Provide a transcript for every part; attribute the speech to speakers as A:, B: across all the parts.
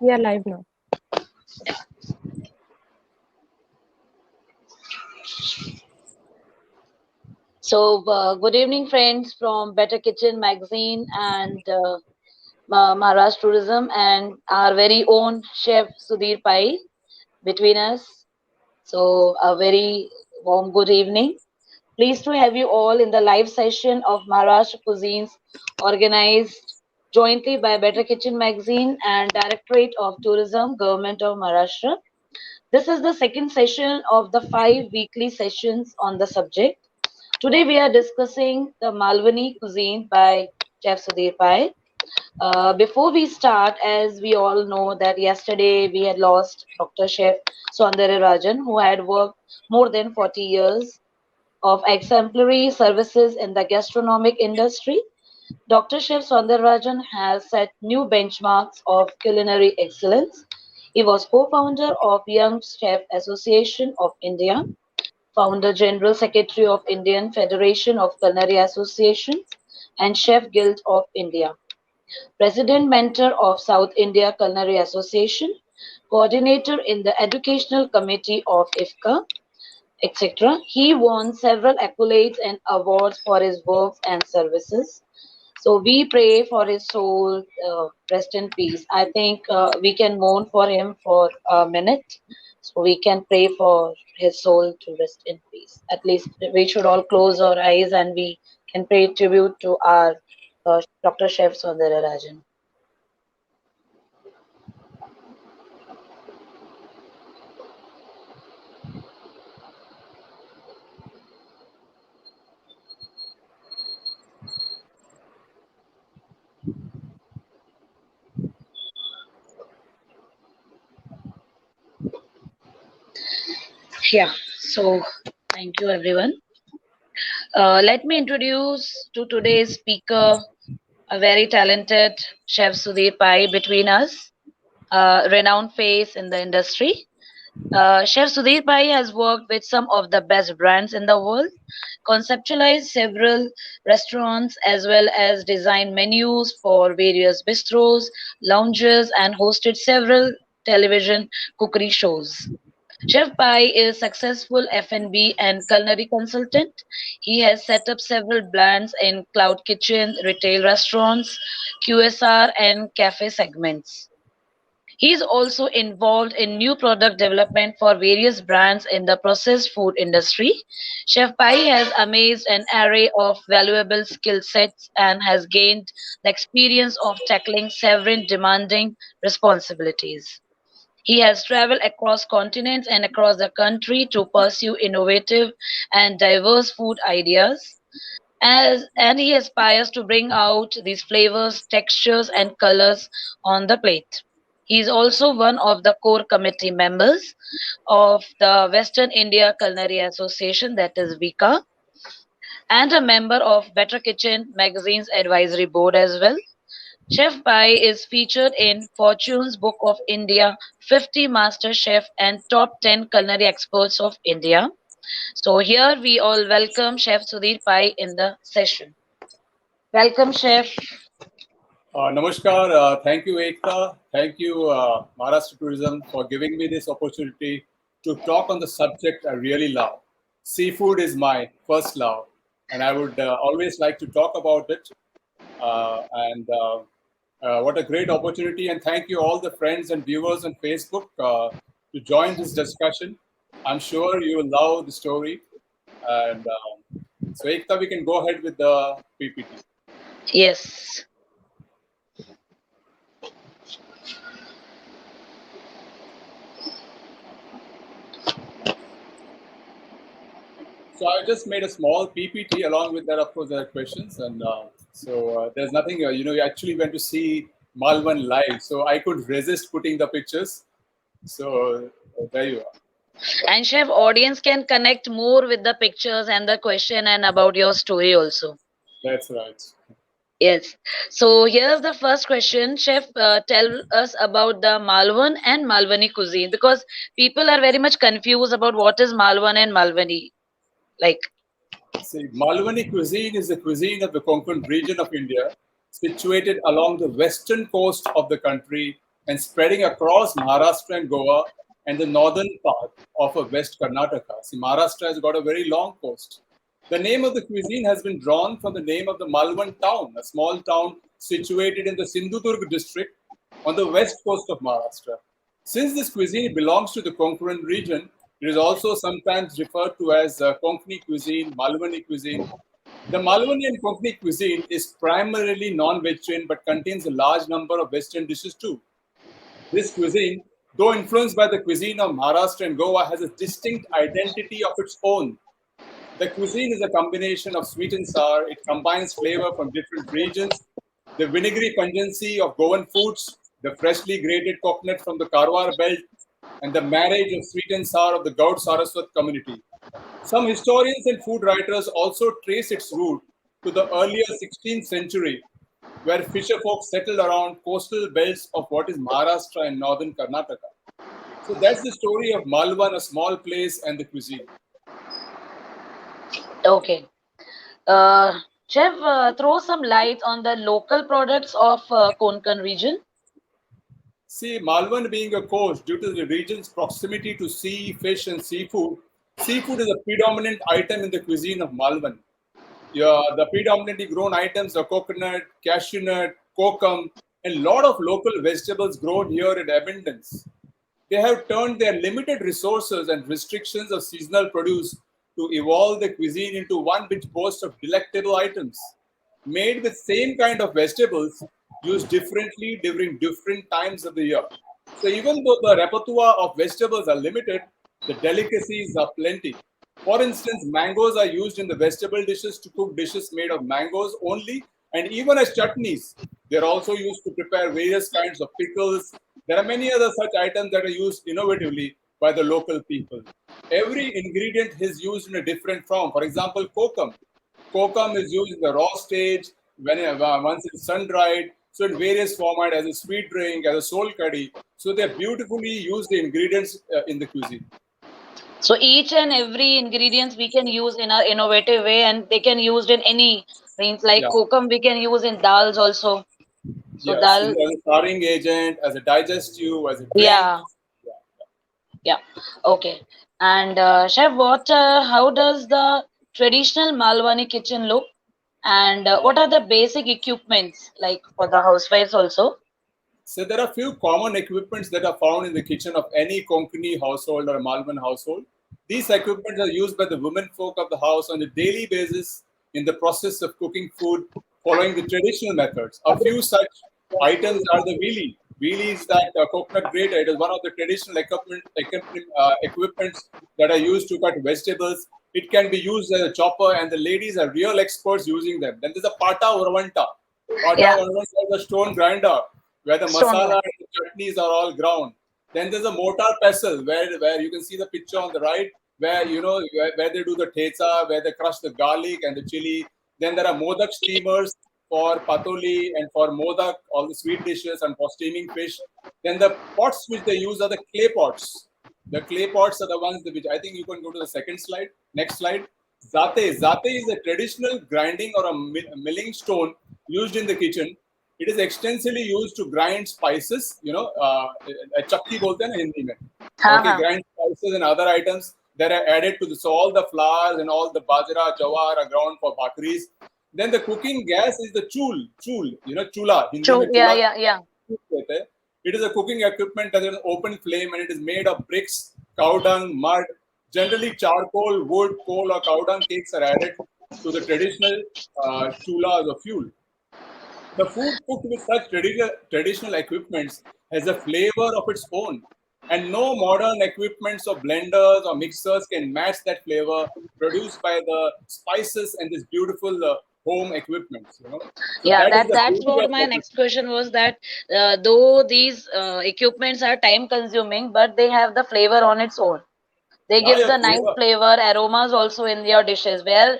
A: We are live now.
B: So, good evening, friends from Better Kitchen Magazine and Maharashtra Tourism, and our very own chef Sudhir Pai between us. So, a very warm good evening. Pleased to have you all in the live session of Maharashtra Cuisines, organized jointly by Better Kitchen Magazine and Directorate of Tourism, Government of Maharashtra. This is the second session of the 5 weekly sessions on the subject. Today we are discussing the Malwani cuisine by Chef Sudhir Pai. Before we start, as we all know that yesterday we had lost Dr. Chef Saundarya Rajan, who had worked more than 40 years of exemplary services in the gastronomic industry. Dr. Chef Rajan has set new benchmarks of culinary excellence. He was co-founder of Young Chef Association of India, Founder General Secretary of Indian Federation of Culinary Associations and Chef Guild of India, President Mentor of South India Culinary Association, Coordinator in the Educational Committee of IFCA, etc. He won several accolades and awards for his works and services. So we pray for his soul, rest in peace. I think we can mourn for him for a minute. So we can pray for his soul to rest in peace. At least we should all close our eyes and we can pay tribute to our Dr. Chef Saundarya Rajan. Yeah, so thank you everyone. Let me introduce to today's speaker a very talented Chef Sudhir Pai between us, a renowned face in the industry. Chef Sudhir Pai has worked with some of the best brands in the world, conceptualized several restaurants, as well as designed menus for various bistros, lounges, and hosted several television cookery shows. Chef Pai is successful F&B and culinary consultant. He has set up several brands in cloud kitchen, retail restaurants, QSR, and cafe segments. He is also involved in new product development for various brands in the processed food industry. Chef Pai has amassed an array of valuable skill sets and has gained the experience of tackling several demanding responsibilities. He has traveled across continents and across the country to pursue innovative and diverse food ideas. And he aspires to bring out these flavors, textures, and colors on the plate. He is also one of the core committee members of the Western India Culinary Association, that is VICA, and a member of Better Kitchen Magazine's advisory board as well. Chef Pai is featured in Fortune's Book of India 50 Master Chef and Top 10 Culinary Experts of India. So here we all welcome Chef Sudhir Pai in the session. Welcome, Chef.
C: Namaskar. Thank you, Ekta. Thank you, Maharashtra Tourism, for giving me this opportunity to talk on the subject I really love. Seafood is my first love, and I would always like to talk about it. And what a great opportunity! And thank you, all the friends and viewers on Facebook, to join this discussion. I'm sure you will love the story. And so, Ekta, we can go ahead with the PPT.
B: Yes.
C: So I just made a small PPT. Along with that, of course, there are questions, and there's nothing. You actually went to see Malvan live, so I could resist putting the pictures. So there you are.
B: And Chef, audience can connect more with the pictures and the question and about your story also.
C: That's right.
B: Yes. So here's the first question, Chef. Tell us about the Malvan and Malwani cuisine because people are very much confused about what is Malvan and Malwani. Like,
C: See, Malwani cuisine is the cuisine of the Konkan region of India, situated along the western coast of the country and spreading across Maharashtra and Goa and the northern part of West Karnataka. See, Maharashtra has got a very long coast. The name of the cuisine has been drawn from the name of the Malvan town, a small town situated in the Sindhudurg district on the west coast of Maharashtra. Since this cuisine belongs to the Konkan region, it is also sometimes referred to as Konkani cuisine, Malwani cuisine. The Malwani and Konkani cuisine is primarily non-vegetarian but contains a large number of Western dishes too. This cuisine, though influenced by the cuisine of Maharashtra and Goa, has a distinct identity of its own. The cuisine is a combination of sweet and sour. It combines flavor from different regions, the vinegary pungency of Goan foods, the freshly grated coconut from the Karwar belt, and the marriage of sweet and sour of the Gaud Saraswat community. Some historians and food writers also trace its root to the earlier 16th century, where fisher folk settled around coastal belts of what is Maharashtra and northern Karnataka. So that's the story of Malvan, a small place, and the cuisine.
B: Okay. Chef, throw some light on the local products of Konkan region.
C: See, Malvan being a coast, due to the region's proximity to sea, fish, and seafood, seafood is a predominant item in the cuisine of Malvan. Yeah, the predominantly grown items are coconut, cashew nut, kokum, and a lot of local vegetables grown here in abundance. They have turned their limited resources and restrictions of seasonal produce to evolve the cuisine into one which boasts of delectable items made with same kind of vegetables used differently during different times of the year. So even though the repertoire of vegetables are limited, the delicacies are plenty. For instance, mangoes are used in the vegetable dishes to cook dishes made of mangoes only, and even as chutneys. They're also used to prepare various kinds of pickles. There are many other such items that are used innovatively by the local people. Every ingredient is used in a different form. For example, kokum. Kokum is used in the raw stage, once it's sun dried, so in various format as a sweet drink, as a soul curry. So they beautifully use the ingredients in the cuisine.
B: So each and every ingredients we can use in a innovative way, and they can used in any means like
C: Yeah.
B: kokum we can use in dals also. So
C: Yes,
B: dal,
C: as a starring agent, as a digestive, as a drink.
B: yeah, yeah, okay. And chef, how does the traditional Malwani kitchen look? And what are the basic equipments like for the housewives also?
C: So there are few common equipments that are found in the kitchen of any Konkani household or a Malvan household. These equipments are used by the women folk of the house on a daily basis in the process of cooking food following the traditional methods. A few such items are the wheelie. Wheelie is that coconut grater. It is one of the traditional equipments that are used to cut vegetables. It can be used as a chopper, and the ladies are real experts using them. Then there's a pata urvanta. Pata
B: Yeah,
C: urvanta is a stone grinder where the
B: stone
C: masala
B: one.
C: and the chutneys are all ground. Then there's a mortar pestle where you can see the picture on the right, where where they do the thetsa, where they crush the garlic and the chili. Then there are modak steamers for patoli and for modak, all the sweet dishes, and for steaming fish. Then the pots which they use are the clay pots. The clay pots are the ones which I think you can go to the second slide. Next slide. Zate. Zate is a traditional grinding or a milling stone used in the kitchen. It is extensively used to grind spices, chakki bolte hain na Hindi mein.
B: हाँ
C: Okay,
B: हाँ.
C: grind spices and other items that are added to this. So all the flours and all the bajra, jawar are ground for bhakris. Then the cooking gas is the chul, chula. Hindi
B: True.
C: mein
B: Yeah,
C: chula.
B: yeah, yeah.
C: It is a cooking equipment that is an open flame and it is made of bricks, cow dung, mud. Generally, charcoal, wood, coal, or cow dung cakes are added to the traditional chula as a fuel. The food cooked with such traditional equipments has a flavor of its own, and no modern equipments or blenders or mixers can match that flavor produced by the spices and this beautiful home equipments. So
B: Yeah,
C: that is the
B: that's
C: beauty
B: what
C: of
B: my
C: the
B: next question was that though these equipments are time consuming, but they have the flavor on its own. They
C: yeah,
B: give
C: yeah,
B: the nice
C: flavor.
B: flavor, aromas also in their dishes. Where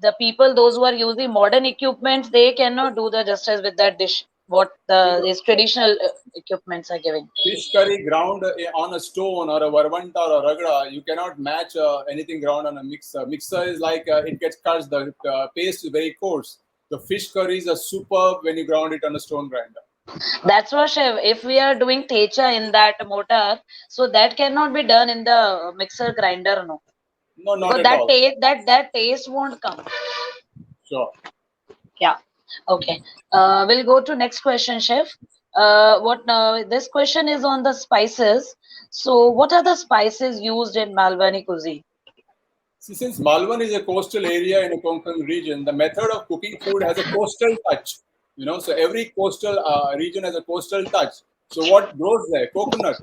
B: the people, those who are using modern equipments, they cannot do the justice with that dish. What these traditional equipments are giving.
C: Fish curry ground on a stone or a varvanta or a ragda, you cannot match anything ground on a mixer. Mixer is like it gets cut, the paste is very coarse. The fish curries are superb when you ground it on a stone grinder.
B: That's what, chef. If we are doing techa in that mortar, so that cannot be done in the mixer grinder, no,
C: No, not
B: because
C: at all.
B: that taste won't come.
C: Sure.
B: Yeah. Okay. We'll go to next question, chef. What this question is on the spices. So, what are the spices used in Malwani cuisine?
C: See, since Malvan is a coastal area in a Konkan region, the method of cooking food has a coastal touch. So every coastal region has a coastal touch. So what grows there? Coconut.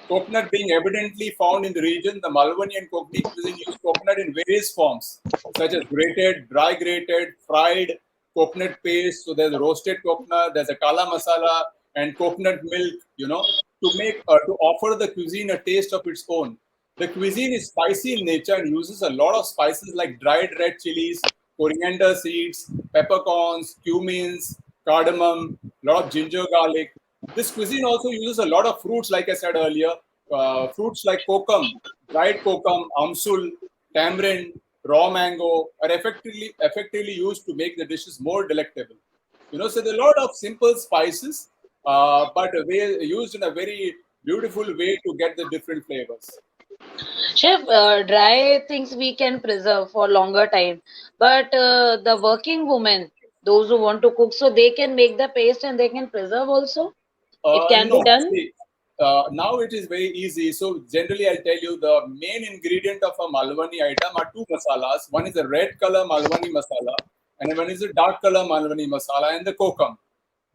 C: Coconut being evidently found in the region, the Malwani and Konkani cuisine use coconut in various forms, such as grated, dry grated, fried, coconut paste. So there's roasted coconut, there's a kala masala, and coconut milk. To offer the cuisine a taste of its own. The cuisine is spicy in nature and uses a lot of spices like dried red chilies, coriander seeds, peppercorns, cumins, cardamom, a lot of ginger garlic. This cuisine also uses a lot of fruits, like I said earlier, fruits like kokum, dried kokum, amsul, tamarind, raw mango are effectively used to make the dishes more delectable. So there are a lot of simple spices, but used in a very beautiful way to get the different flavors.
B: Chef, dry things we can preserve for longer time, but the working women, those who want to cook, so they can make the paste and they can preserve also. It can be
C: No,
B: done.
C: see, now it is very easy. So generally, I'll tell you the main ingredient of a Malwani item are two masalas. One is a red color Malwani masala, and one is a dark color Malwani masala, and the kokum.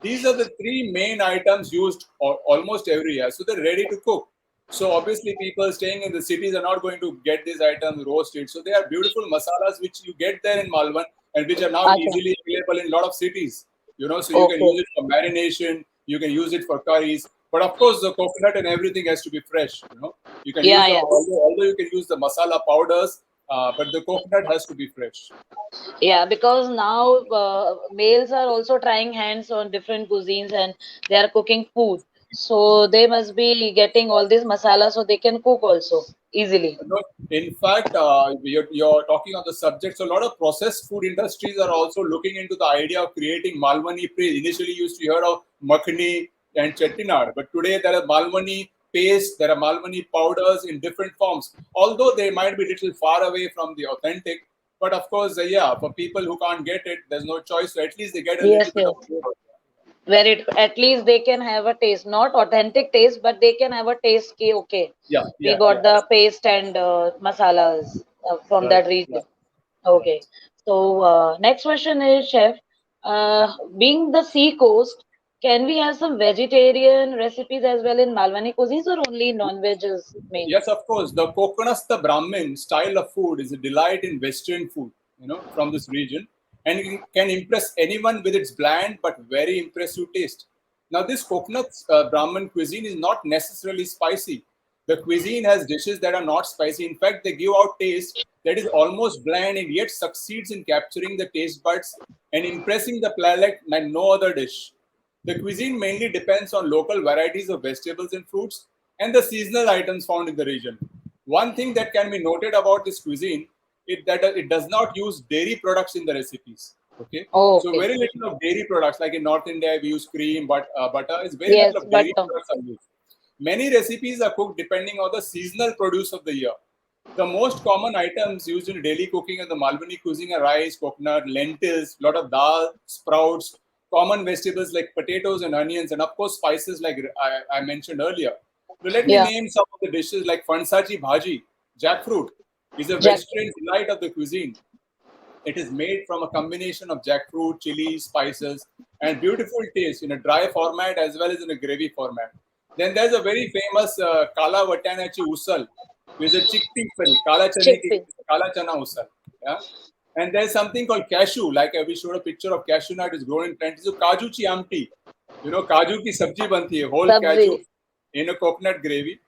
C: These are the three main items used almost every year. So they're ready to cook. So obviously, people staying in the cities are not going to get these items roasted. So they are beautiful masalas which you get there in Malvan and which are now
B: Okay.
C: easily available in a lot of cities. So you can
B: Okay.
C: use it for marination, you can use it for curries. But of course, the coconut and everything has to be fresh. You can use
B: Yeah,
C: the
B: yeah.
C: although you can use the masala powders, but the coconut has to be fresh.
B: Yeah, because now males are also trying hands on different cuisines and they are cooking food. So they must be getting all these masala so they can cook also easily.
C: No, in fact, you're talking on the subject. So a lot of processed food industries are also looking into the idea of creating Malwani paste. Initially, you used to hear of makhani and chettinad, but today there are Malwani paste, there are Malwani powders in different forms. Although they might be a little far away from the authentic, but of course, yeah, for people who can't get it, there's no choice. So at least they get a little
B: Yes,
C: bit of
B: yes.
C: flavor.
B: Where it at least they can have a taste, not authentic taste, but they can have a taste. Ki, okay,
C: Yeah,
B: we
C: yeah,
B: got
C: yeah.
B: the paste and masalas from
C: Right,
B: that region.
C: right,
B: Okay.
C: right.
B: So next question is, chef, being the sea coast, can we have some vegetarian recipes as well in Malwani cuisines or only non-veg is main?
C: Yes, of course. The Kokonasta Brahmin style of food is a delight in Western food, from this region, and it can impress anyone with its bland but very impressive taste. Now, this coconut Brahmin cuisine is not necessarily spicy. The cuisine has dishes that are not spicy. In fact, they give out taste that is almost bland and yet succeeds in capturing the taste buds and impressing the palate like no other dish. The cuisine mainly depends on local varieties of vegetables and fruits and the seasonal items found in the region. One thing that can be noted about this cuisine is that it does not use dairy products in the recipes. Okay,
B: Oh,
C: so
B: okay.
C: very little of dairy products. Like in North India, we use cream, but butter. Is very
B: Yes,
C: little of
B: but
C: dairy products are used. Many recipes are cooked depending on the seasonal produce of the year. The most common items used in daily cooking in the Malwani cuisine are rice, coconut, lentils, lot of dal, sprouts, common vegetables like potatoes and onions, and of course spices like I mentioned earlier. So let me
B: yeah,
C: name some of the dishes like fansachi bhaji, jackfruit, is a
B: jack.
C: vegetarian delight of the cuisine. It is made from a combination of jackfruit, chili, spices, and beautiful taste in a dry format as well as in a gravy format. Then there's a very famous Kala Vatanachi Usal, which is a chickpea curry,
B: Chickpea.
C: Kala Chana Usal. Yeah? And there's something called cashew, like we showed a picture of cashew nut is grown in plenty. So Kaju Chi Amti, Kaju ki sabji banti hai, whole
B: Sabzi.
C: cashew in a coconut gravy.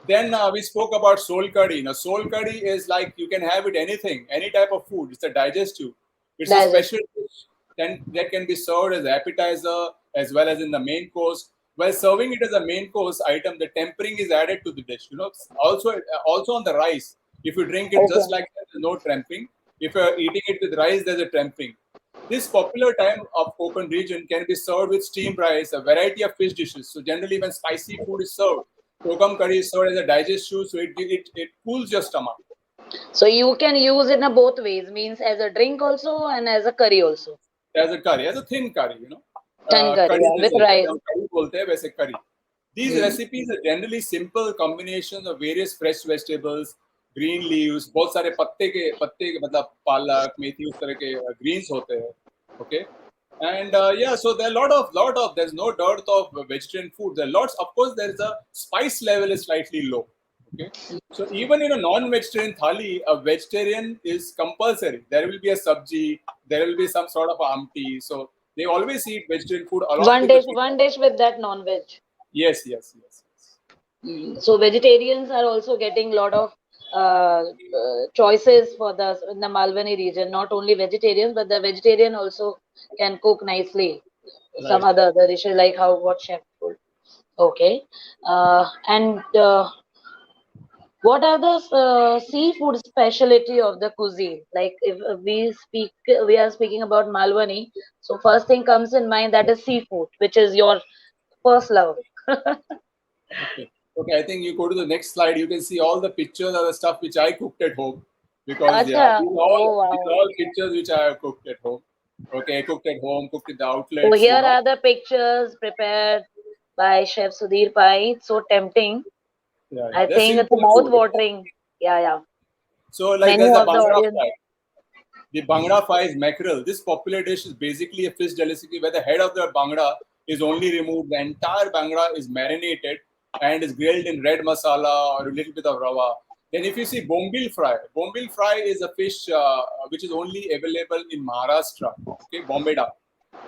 C: Then we spoke about soul curry. Now, soul curry is like you can have it anything, any type of food. It's a digestive. It's a
B: Digest.
C: special dish that can be served as appetizer as well as in the main course. While serving it as a main course item, the tempering is added to the dish. Also on the rice. If you drink it just
B: Okay.
C: like that, there's no tempering. If you're eating it with rice, there's a tempering. This popular time of Konkan region can be served with steamed rice, a variety of fish dishes. So generally, when spicy food is served, Kokam curry is served as a digestive, so it cools your stomach.
B: So you can use it in both ways, means as a drink also and as a curry also.
C: As a curry, as a thin curry,
B: Tan curry,
C: curry
B: yeah, with
C: जैसे होता है,
B: rice.
C: हम curry बोलते हैं वैसे curry. These
B: Hmm.
C: recipes are generally simple combinations of various fresh vegetables, green leaves, बहुत सारे पत्ते के मतलब पालक, मेथी उस तरह के greens होते हैं, okay? And yeah, so there are lot of there's no dearth of vegetarian food. There are lots, of course, there's a spice level is slightly low, okay? So even in a non-vegetarian thali, a vegetarian is compulsory. There will be a sabji, there will be some sort of amti. So they always eat vegetarian food along with the fish.
B: One dish with that non-veg.
C: Yes.
B: So vegetarians are also getting lot of choices for the in the Malwani region. Not only vegetarians, but the vegetarian also can cook nicely. Some
C: Right.
B: other dishes like how what chef told. Okay, and what are the seafood specialty of the cuisine? Like if we are speaking about Malwani. So first thing comes in mind that is seafood, which is your first love.
C: Okay. I think you go to the next slide. You can see all the pictures of the stuff which I cooked at home, because yeah,
B: Acha, oh
C: these are
B: wow.
C: all pictures which I have cooked at home. Okay, I cooked at home, cooked in the
B: So
C: outlets.
B: here are the pictures prepared by Chef Sudhir Pai. It's so tempting.
C: Yeah.
B: I
C: They're
B: think it's
C: simple
B: mouth
C: food.
B: watering. Yeah.
C: So like
B: Many
C: there's a
B: of the
C: bhangra
B: audience.
C: fry. The bhangra fry is mackerel. This popular dish is basically a fish delicacy where the head of the bhangra is only removed. The entire bhangra is marinated and is grilled in red masala or a little bit of rava. Then if you see bombil fry is a fish which is only available in Maharashtra, okay, Bombay,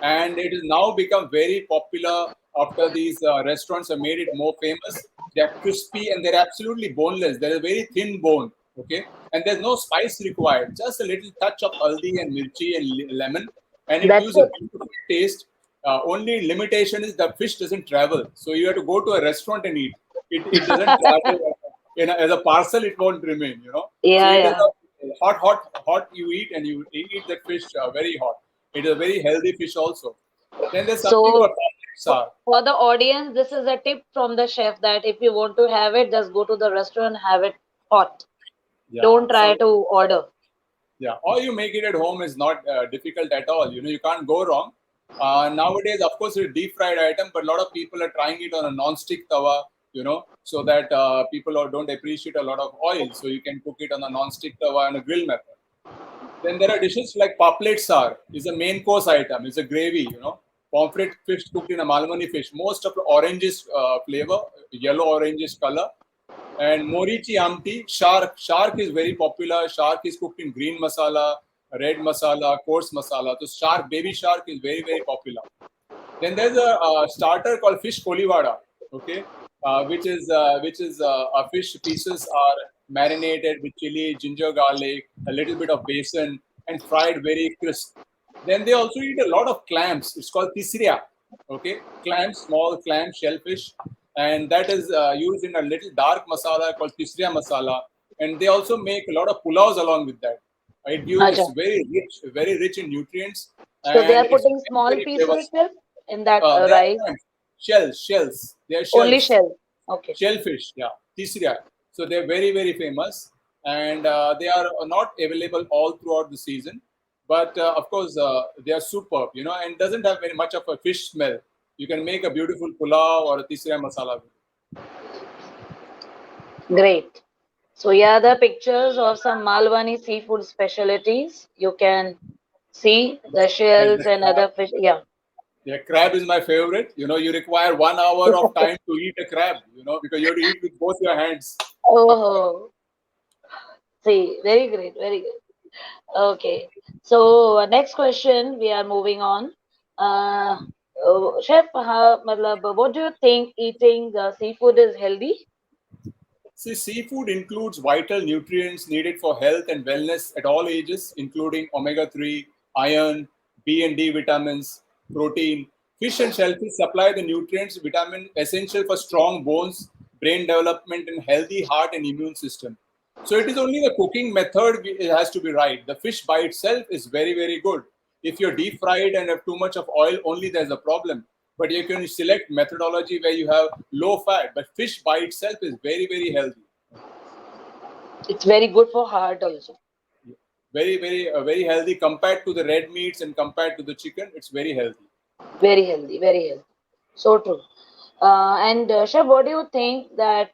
C: and it has now become very popular after these restaurants have made it more famous. They're crispy and they're absolutely boneless. There is a very thin bone, okay, and there's no spice required. Just a little touch of haldi and mirchi and lemon, and it
B: That's
C: gives a
B: it.
C: beautiful taste. Only limitation is the fish doesn't travel, so you have to go to a restaurant and eat. It doesn't travel as a parcel. It won't remain. So it is
B: Yeah.
C: a hot. You eat and you eat that fish very hot. It is a very healthy fish also. Then there's something
B: So
C: called paneer sar.
B: for the audience, this is a tip from the chef that if you want to have it, just go to the restaurant, have it hot.
C: Yeah.
B: Don't try
C: So
B: to order.
C: yeah, or you make it at home is not difficult at all. You can't go wrong. Nowadays, of course, it's a deep fried item, but a lot of people are trying it on a non-stick tawa. So that people don't appreciate a lot of oil. So you can cook it on a non-stick tawa and a grill method. Then there are dishes like paplet sar is a main course item. It's a gravy. Pomfret fish cooked in a Malmani fish. Most of the oranges flavor, yellow oranges color. And Morichi Amti, shark. Shark is very popular. Shark is cooked in green masala, red masala, coarse masala. So shark, baby shark is very, very popular. Then there's a starter called fish kolivada, okay, which is a fish pieces are marinated with chili, ginger, garlic, a little bit of basin, and fried very crisp. Then they also eat a lot of clams. It's called tisria, okay, clams, small clam, shellfish, and that is used in a little dark masala called tisria masala. And they also make a lot of pulaus along with that. It's
B: Acha.
C: very rich in nutrients,
B: So they
C: and
B: are
C: it's
B: putting
C: very,
B: small
C: very
B: pieces
C: flavorful.
B: chef, in that
C: They are
B: rice.
C: clams, shells. They are
B: Only
C: shells,
B: shell. Okay.
C: shellfish. Yeah, tisria. So they're very, very famous, and they are not available all throughout the season. But of course, they are superb. And doesn't have very much of a fish smell. You can make a beautiful pulao or a tisria masala with it.
B: Great. So here are the pictures of some Malwani seafood specialties. You can see the
C: There's
B: shells
C: the
B: and
C: crab.
B: other fish. Yeah.
C: Yeah, crab is my favorite. You require 1 hour of time to eat a crab. Because you have to eat with both your hands.
B: Oh, see, very great, very good. Okay. So next question, we are moving on. Uh, Chef, what do you think eating seafood is healthy?
C: See, seafood includes vital nutrients needed for health and wellness at all ages, including omega 3, iron, B and D vitamins, protein. Fish and shellfish supply the nutrients, vitamin essential for strong bones, brain development, and healthy heart and immune system. So it is only the cooking method it has to be right. The fish by itself is very, very good. If you're deep fried and have too much of oil, only there's a problem. But you can select methodology where you have low fat. But fish by itself is very, very healthy.
B: It's very good for heart also.
C: Very, very healthy compared to the red meats and compared to the chicken. It's very healthy.
B: Very healthy, very healthy. So true. And Chef, what do you think that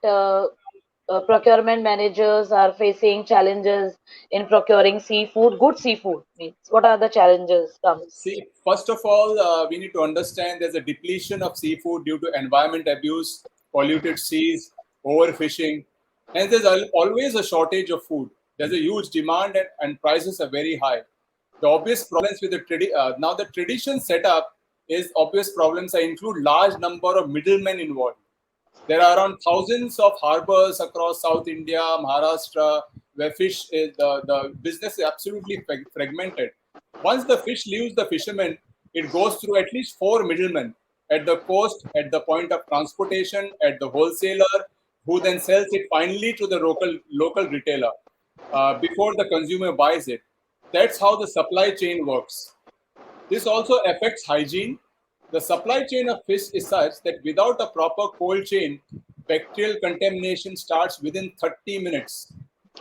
B: procurement managers are facing challenges in procuring seafood, good seafood means? What are the challenges comes?
C: See, first of all, we need to understand there's a depletion of seafood due to environment abuse, polluted seas, overfishing, and there's always a shortage of food. There's a huge demand and prices are very high. The obvious problems with now the tradition setup is obvious problems. I include large number of middlemen involved. There are around thousands of harbors across South India, Maharashtra, where fish is the business is absolutely fragmented. Once the fish leaves the fishermen, it goes through at least four middlemen at the coast, at the point of transportation, at the wholesaler, who then sells it finally to the local retailer before the consumer buys it. That's how the supply chain works. This also affects hygiene. The supply chain of fish is such that without a proper cold chain, bacterial contamination starts within 30 minutes.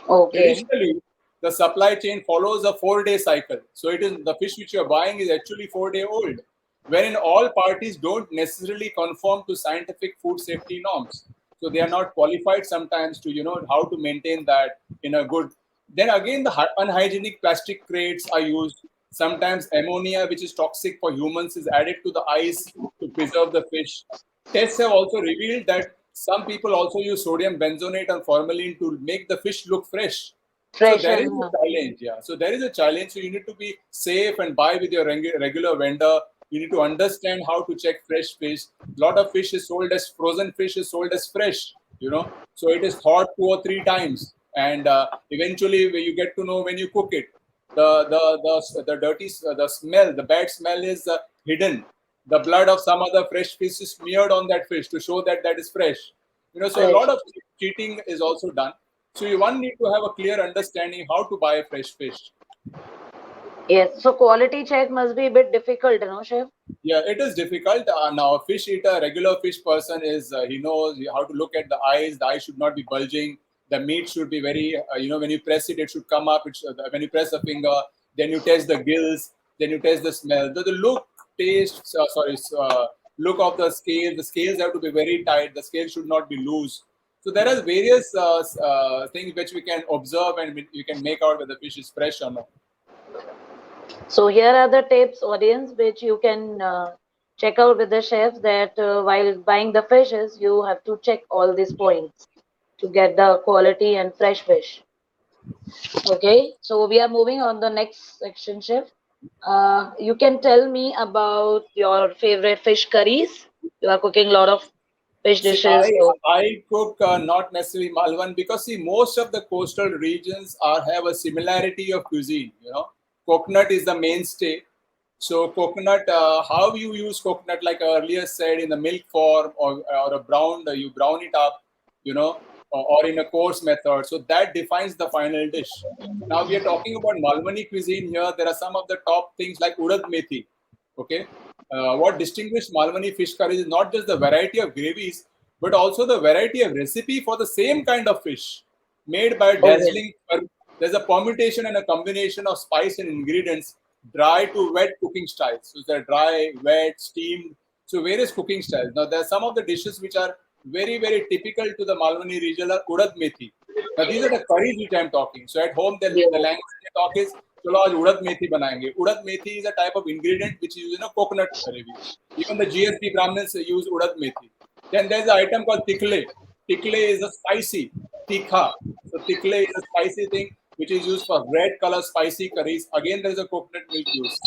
B: Okay,
C: Traditionally, the supply chain follows a 4-day cycle. So it is the fish which you are buying is actually 4-day old, wherein all parties don't necessarily conform to scientific food safety norms. So they are not qualified sometimes to how to maintain that in a good. Then again, the unhygienic plastic crates are used. Sometimes ammonia, which is toxic for humans, is added to the ice to preserve the fish. Tests have also revealed that some people also use sodium benzonate and formalin to make the fish look fresh. So
B: fresh
C: there is
B: and
C: a challenge, yeah. So there is a challenge. So you need to be safe and buy with your regular vendor. You need to understand how to check fresh fish. A lot of fish is sold as frozen fish is sold as fresh, So it is thawed 2 or 3 times, and eventually you get to know when you cook it. The dirty the smell, the bad smell is hidden. The blood of some other fresh fish is smeared on that fish to show that that is fresh. So a
B: fresh.
C: lot of cheating is also done. So you one need to have a clear understanding how to buy fresh fish.
B: Yes, so quality check must be a bit difficult, Chef?
C: Yeah, it is difficult. Now, a fish eater, regular fish person is he knows how to look at the eyes. The eyes should not be bulging. The meat should be very, when you press it, it should come up. When you press a finger, then you test the gills, then you test the smell. The look, taste, look of the scales. The scales have to be very tight. The scales should not be loose. So there are various things which we can observe and you can make out whether the fish is fresh or not.
B: So here are the tips, audience, which you can check out with the chefs that while buying the fishes, you have to check all these points to get the quality and fresh fish. Okay, so we are moving on the next section, chef. You can tell me about your favorite fish curries. You are cooking a lot of fish
C: See,
B: dishes. So,
C: I cook not necessarily Malwan because see most of the coastal regions are have a similarity of cuisine. Coconut is the mainstay. So coconut, how you use coconut, like I earlier said, in the milk form or a brown, you brown it up, or in a coarse method. So that defines the final dish. Now we are talking about Malwani cuisine here. There are some of the top things like urad methi. Okay, what distinguishes Malwani fish curries is not just the variety of gravies, but also the variety of recipe for the same kind of fish made by
B: okay,
C: dazzling. There's a permutation and a combination of spice and ingredients, dry to wet cooking styles. So there are dry, wet, steamed. So various cooking styles. Now there are some of the dishes which are very, very typical to the Malwani region are urad methi. Now these are the curries which I'm talking. So at home, the
B: yeah,
C: language they talk is चलो आज उड़द मेथी बनाएंगे. Urad methi is a type of ingredient which is used in a coconut gravy. Even the GSP Brahmins use urad methi. Then there's an item called tikle. Tikle is a spicy tikha. So tikle is a spicy thing which is used for red color spicy curries. Again, there is a coconut milk used.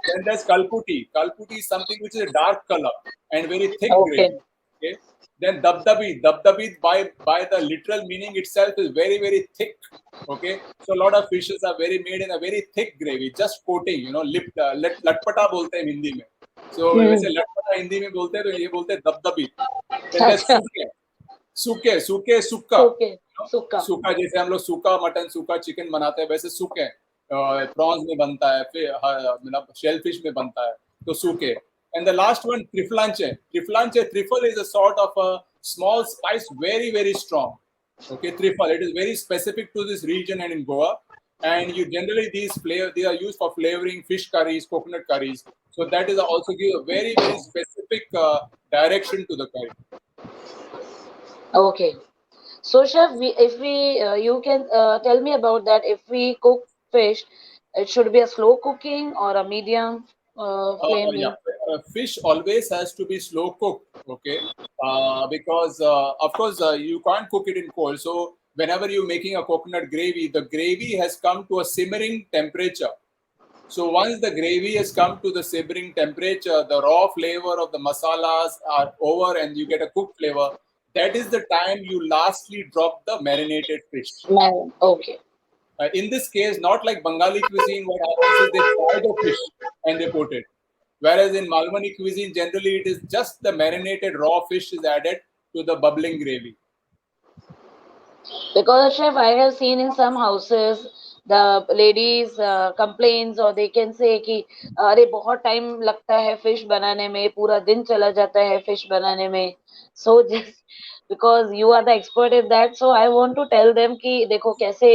C: Then there's kalputi. Kalputi is something which is a dark color and very thick
B: okay,
C: gravy. Okay. Then dabdabi. Dabdabi by the literal meaning itself is very, very thick. Okay. So a lot of fishes are very made in a very thick gravy, just coating, लटपटा बोलते हैं हिंदी में. So वैसे लटपटा हिंदी में बोलते हैं तो ये बोलते हैं दबदबी. Then there's
B: अच्छा,
C: सूखे सुक्का.
B: okay, सुक्का,
C: सूखा जैसे हम लोग सूखा मटन सूखा चिकन बनाते हैं वैसे सूखे. प्रॉन्स में बनता है, फिर मतलब शेल फिश में बनता है, तो सूखे. And the last one, triflanche. Trifle is a sort of a small spice, very, very strong. Okay, trifle. It is very specific to this region and in Goa. And you generally they are used for flavoring fish curries, coconut curries. So that is also give a very, very specific direction to the curry.
B: Okay. So, chef, if we you can tell me about that. If we cook fish, it should be a slow cooking or a medium
C: Yeah,
B: flame.
C: fish always has to be slow cooked, okay? Because of course you can't cook it in cold. So whenever you're making a coconut gravy, the gravy has come to a simmering temperature. So once the gravy has come to the simmering temperature, the raw flavor of the masalas are over, and you get a cooked flavor. That is the time you lastly drop the marinated fish.
B: Okay.
C: In this case, not like Bengali cuisine, what happens is they fry the fish and they put it. Whereas in Malwani cuisine, generally it is just the marinated raw fish is added to the bubbling gravy.
B: Because chef, I have seen in some houses the ladies complains or they can say कि अरे बहुत time लगता है fish बनाने में, पूरा दिन चला जाता है फिश बनाने में. So just because you are the expert in that, so I want to tell them कि देखो कैसे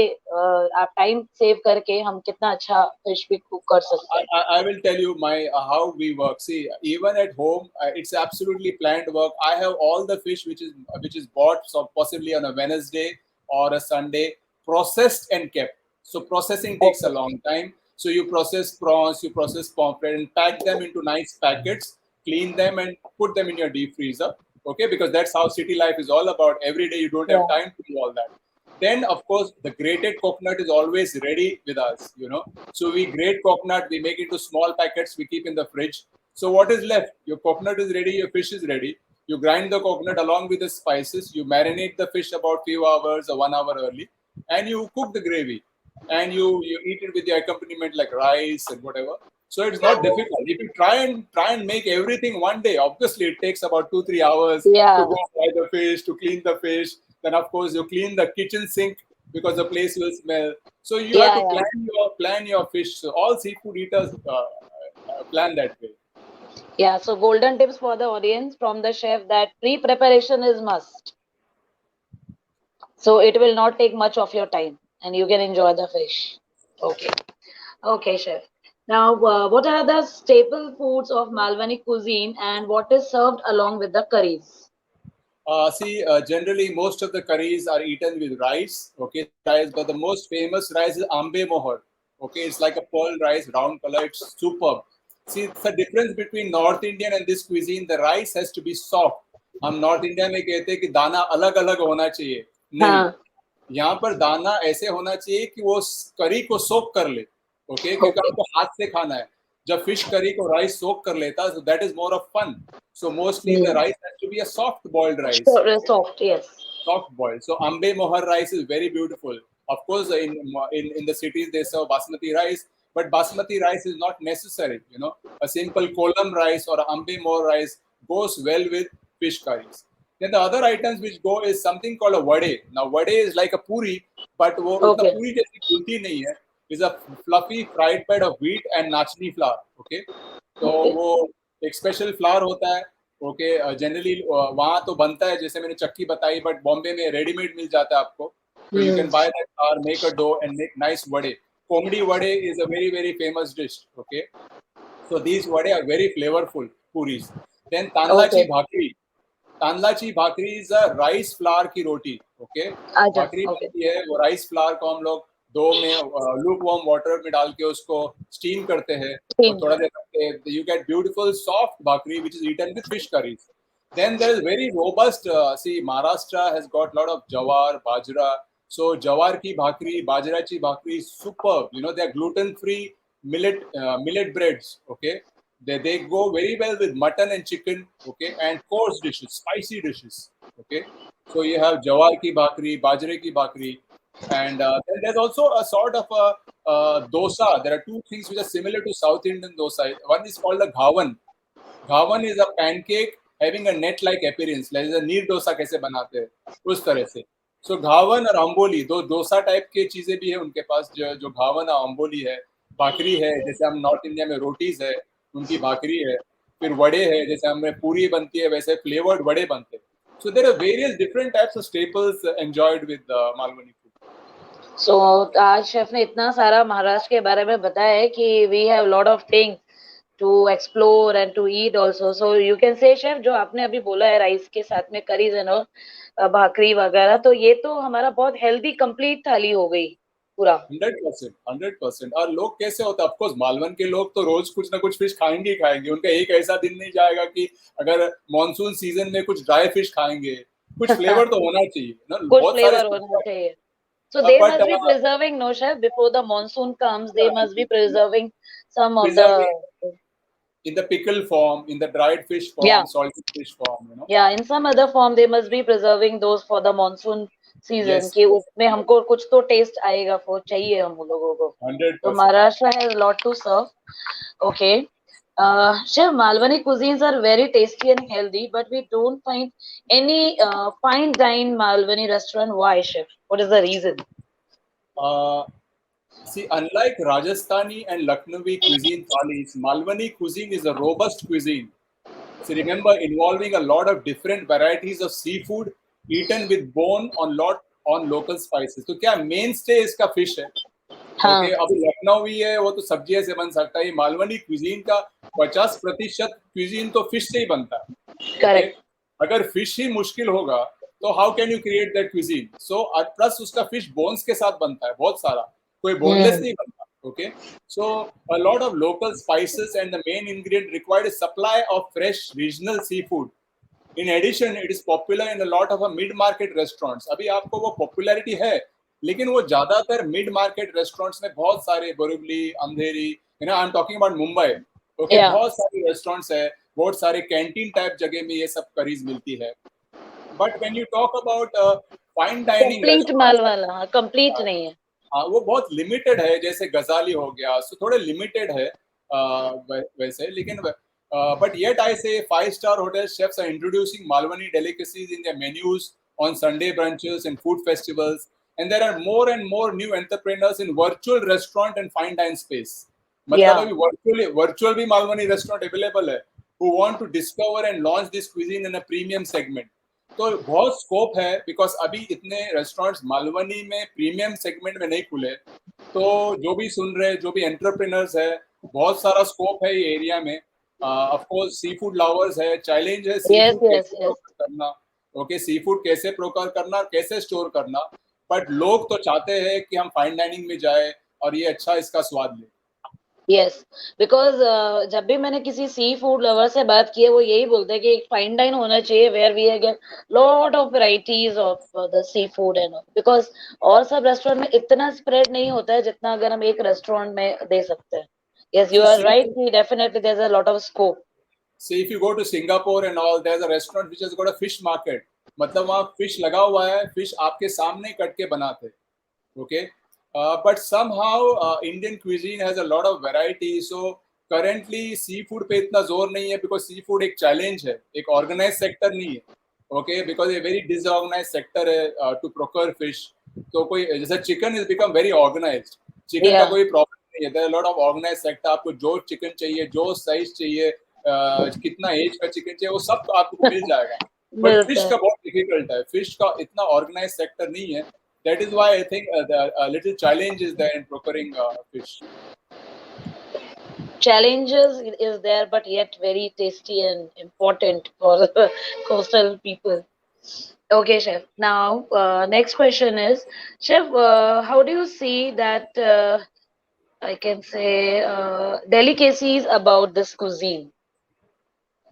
B: आप टाइम सेव करके हम कितना अच्छा फिश भी कुक कर सकते हैं.
C: I will tell you my how we work. See, even at home, it's absolutely planned work. I have all the fish which is bought, so possibly on a Wednesday or a Sunday, processed and kept. So processing takes a long time. So you process prawns, you process pomfret, and pack them into nice packets, clean them, and put them in your deep freezer. Okay, because that's how city life is all about. Every day you don't have
B: Yeah.
C: time to do all that. Then, of course, the grated coconut is always ready with us, So we grate coconut, we make into small packets, we keep in the fridge. So what is left? Your coconut is ready, your fish is ready. You grind the coconut along with the spices, you marinate the fish about few hours or 1 hour early, and you cook the gravy. And you eat it with the accompaniment like rice and whatever. So it's not difficult. If you try and make everything one day, obviously it takes about 2-3 hours to
B: Yeah.
C: go fry the fish, to clean the fish. Then of course you clean the kitchen sink because the place will smell. So you have
B: Yeah,
C: to
B: yeah.
C: plan your fish. So all seafood eaters plan that way.
B: Yeah, so golden tips for the audience from the chef that pre-preparation is must. So it will not take much of your time and you can enjoy the fish. Okay. Okay, chef. Now, what are the staple foods of Malwani cuisine and what is served along with the curries?
C: See, generally most of the curries are eaten with rice. Okay, rice, but the most famous rice is ambe mohar. Okay, it's like a pearl rice, round color. It's superb. See, the difference between North Indian and this cuisine, the rice has to be soft. हम north India में कहते हैं कि दाना अलग अलग होना चाहिए. नहीं,
B: हाँ.
C: यहाँ पर दाना ऐसे होना चाहिए कि वो करी को सोक कर ले. ओके, क्योंकि
B: Okay.
C: आपको हाथ से खाना है. जब फिश करी को राइस सोक कर लेता है, so that is more of fun. So mostly the
B: Hmm.
C: rice has to be a soft boiled rice.
B: Sure, soft, yes.
C: Soft boiled. So ambe mohar rice is very beautiful. Of course, in the cities they serve basmati rice, but basmati rice is not necessary. A simple kolam rice or ambe mohar rice goes well with fish curries. Then the other items which go is something called a vade. Now vade is like a puri, but वो उतना
B: Okay.
C: पूरी जैसी फूलती नहीं है. Is a fluffy fried bed of wheat and nachni flour. Okay, तो
B: Okay.
C: वो एक special flower होता है. ओके, जनरली वहाँ तो बनता है जैसे मैंने चक्की बताई, बट बॉम्बे में रेडीमेड मिल जाता है आपको. तो you
B: Hmm.
C: Can buy that flour, make a dough and make nice vade. Kombdi vade is a very very famous dish. Okay, so these vade are very flavorful puris. Then tanlachi
B: Okay.
C: bhakri. तांदलाची bhakri is a rice flour की रोटी. Okay,
B: Aja.
C: भाकरी
B: Okay.
C: बनती है, वो rice flour को हम लोग दो में लूक वार्म वाटर में डाल के उसको स्टीम करते हैं और
B: Steam.
C: थोड़ा देर रखते हैं. You get beautiful soft bhakri which is eaten with fish curries. Then there is very robust. See, Maharashtra has got a lot of jawar, bajra. So jawar ki bhakri, bajrachi bhakri is superb. They are gluten-free millet breads. Okay, they go very well with mutton and chicken. Okay, and coarse dishes, spicy dishes. Okay, so you have jawar ki bhakri, bajre ki bhakri, and then there's also a sort of a dosa. There are two things which are similar to South Indian dosa. One is called a ghavan. घावन is a pancake having a net like appearance. जैसे नीर डोसा कैसे बनाते हैं उस तरह से. सो घावन और अम्बोली दो डोसा टाइप के चीजें भी है उनके पास, जो घावन और अम्बोली है। भाकरी है, जैसे हम नॉर्थ इंडिया में रोटीज है, उनकी भाकरी है। फिर वड़े है, जैसे हमें पूरी बनती है वैसे फ्लेवर्ड वड़े बनते हैं। So there are various different types of staples enjoyed with Malvani food.
B: So आज शेफ ने इतना सारा महाराष्ट्र के बारे में बताया है कि we have lot of things to explore and to eat also. So you can say chef, जो आपने अभी बोला है राइस के साथ में करीज एंड भाकरी वगैरह, तो ये तो हमारा बहुत हेल्दी कंप्लीट थाली हो गई पूरा।
C: 100%, 100%। और लोग कैसे होते हैं, ऑफकोर्स मालवन के लोग तो रोज कुछ ना कुछ फिश खाएंगे ही खाएंगे। उनका एक ऐसा दिन नहीं जाएगा कि अगर मॉनसून सीजन में कुछ ड्राई फिश खाएंगे। कुछ फ्लेवर तो होना चाहिए ना,
B: कुछ
C: बहुत सारे।
B: फ्लेवर होना चाहिए। So they
C: but
B: must be preserving, no chef, before the monsoon comes, they must be preserving some of the,
C: preserving in the pickle form, in the dried fish
B: yeah,
C: form, salted fish form, you know.
B: yeah, in some other form they must be preserving those for the monsoon season,
C: Yes,
B: कि
C: yes,
B: उसमें हमको कुछ तो test आएगा, वो चाहिए हम लोगों को। So
C: 100%.
B: Maharashtra has a lot to serve. Okay. Chef, Malwani cuisines are very tasty and healthy, but we don't find any fine dine Malwani restaurant. Why, chef? What is the reason?
C: Uh, See, unlike Rajasthani and Lucknowi cuisine thalis, Malwani cuisine is a robust cuisine. So remember, involving a lot of different varieties of seafood eaten with bone on local spices. तो क्या mainstay इसका fish है?
B: हाँ,
C: okay, अभी लखनवी है वो तो सब्जियों से बन सकता है। मालवनी क्विजीन का 50% क्विजीन तो फिश से ही बनता है। Okay,
B: correct.
C: अगर फिश ही मुश्किल होगा तो how can you create that cuisine? So plus उसका फिश बोन्स के साथ बनता है बहुत सारा, कोई बोनलेस
B: Hmm.
C: नहीं बनता। Okay, so a lot of local spices and the main ingredient required is supply of fresh regional sea food. In addition it is popular in a lot of mid market restaurants. अभी आपको वो popularity है, लेकिन वो ज्यादातर mid market restaurants में बहुत सारे Borivali, Andheri, I am talking about Mumbai. Okay,
B: Yeah.
C: बहुत सारे रेस्टोरेंट्स है, बहुत सारे कैंटीन टाइप जगह में ये सब करीज मिलती है। But when you talk about fine dining
B: complete mall
C: restaurants,
B: वाला, हाँ, कंप्लीट नहीं है।
C: हाँ वो बहुत लिमिटेड है, जैसे गजाली हो गया, सो थोड़े लिमिटेड है वैसे। लेकिन but yet I say 5 star hotel chefs are introducing Malvani delicacies in their menus on Sunday brunches and food festivals, and there are more and more new entrepreneurs in virtual restaurant and fine dine space. मतलब
B: या
C: अभी virtual भी Malvani restaurant available है, who want to discover and launch this cuisine in a premium segment। तो बहुत scope है, because अभी इतने रेस्टोरेंट्स मालवनी में प्रीमियम सेगमेंट में नहीं खुले। तो जो भी सुन रहे, जो भी एंटरप्रेन्योर्स है, बहुत सारा स्कोप है ये एरिया में। Of course sea food lovers है, चैलेंज है सी
B: यस
C: फूड
B: यस
C: कैसे
B: यस
C: प्रोक्योर करना। ओके, सी फूड कैसे प्रोक्योर करना, कैसे स्टोर करना। बट लोग तो चाहते हैं कि हम फाइन डाइनिंग में जाए और ये अच्छा इसका स्वाद ले।
B: यस, बिकॉज जब भी मैंने किसी सी फूड लवर से बात की है, वो यही बोलते हैं कि एक फाइन डाइन होना चाहिए where we get lot of varieties of the sea food and all, because और सब रेस्टोरेंट में इतना स्प्रेड नहीं होता है जितना अगर हम एक रेस्टोरेंट में दे सकते हैं। Yes, you
C: So
B: are
C: see,
B: right, definitely there is a lot of scope.
C: if you go to Singapore and all, there's a restaurant which has got a fish market। मतलब वहाँ फिश लगा हुआ है, fish आपके सामने cut के बनाते। Okay, but somehow Indian cuisine has a lot of variety। so currently sea food पे इतना जोर नहीं है, बिकॉज सी फूड एक चैलेंज है, एक ऑर्गेनाइज सेक्टर नहीं है। ओके, बिकॉज ये वेरी डिसऑर्गेनाइज सेक्टर है टू प्रोक्योर फिश। तो कोई जैसे chicken is become very organised, chicken का
B: या
C: कोई प्रॉब्लम नहीं है। There are lot of organise sector, आपको जो चिकन चाहिए, जो साइज चाहिए, कितना एज का चिकन चाहिए, वो सब तो आपको मिल जाएगा। बट
B: मिलता
C: फिश
B: है।
C: का बहुत डिफिकल्ट है, फिश का इतना ऑर्गेनाइज सेक्टर नहीं है। That is why I think the little challenge is there in procuring fish।
B: Challenges is there, but yet very tasty and important for the coastal people. Okay, chef. Now, next question is, chef, how do you see that I can say delicacies about this cuisine?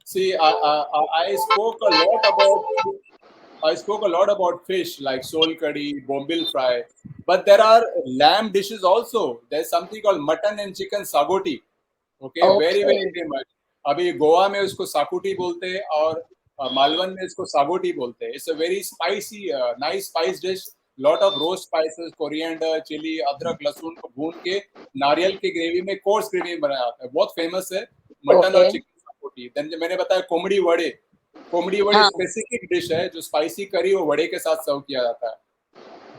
C: See, I spoke a lot about fish like sol curry, bombil fry, but there are lamb dishes also। There's something called mutton and chicken sagoti। Okay, very very
B: Okay.
C: famous। अभी गोवा में उसको साकुटी बोलते हैं और मालवन में इसको सागोटी बोलते हैं। It's a very spicy nice spice dish. Lot of rose spices, coriander, chilli, अदरक, लहसुन को भून के नारियल की ग्रेवी में, कोर्स ग्रेवी में बनाया जाता है। बहुत फेमस है मटन और
B: Okay.
C: चिकन सागोटी। देन जो मैंने बताया कोमड़ी वड़े, कोमड़ी वड़े
B: हाँ,
C: स्पेसिफिक डिश है, जो स्पाइसी करी वो वड़े के साथ सर्व किया जाता है।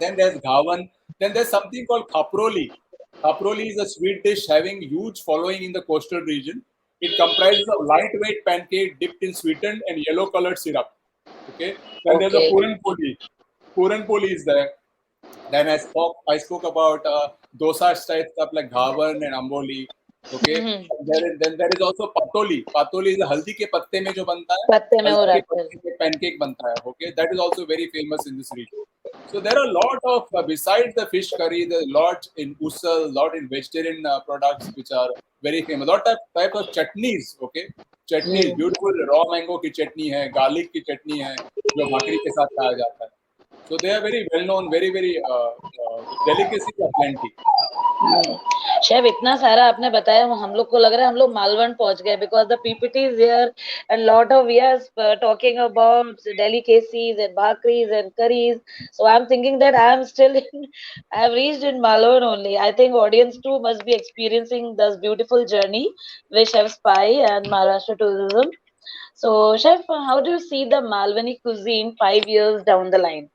C: Then there's Ghavan. Then there's something called Khaproli. Khaproli is a sweet dish having huge following in the coastal region. It comprises of lightweight pancake dipped in sweetened and yellow-colored syrup. Okay. Then there's a
B: Okay.
C: Puran Poli. Puran Poli is there. Then I spoke about dosa style stuff like Ghavan and Amboli. Okay.
B: Hmm,
C: Then there is also Patoli. Patoli is a haldi के पत्ते में जो बनता है.
B: पत्ते में वो
C: हल्दी के
B: रहते हैं.
C: पत्ते में pancake बनता है. Okay. That is also very famous in this region. So there are a lot of besides the fish curry, there's a lot in usal, lot in vegetarian products which are very famous. Lot of type of chutneys. Okay. Chutneys, beautiful raw mango की चटनी है, garlic की चटनी है, जो भाकरी के साथ खाया जाता है. So they are very well known, very delicacies are plenty.
B: Chef इतना सारा आपने बताया, हम लोग को लग रहा है हम लोग मालवण पहुंच गए, because the PPT is here and lot of we are talking about delicacies and bhakris and curries. So I'm thinking that I am still in, I have reached in Malvan only. I think audience too must be experiencing this beautiful journey with Chef Spy and Maharashtra Tourism. So Chef, how do you see the Malwani cuisine 5 years down the line?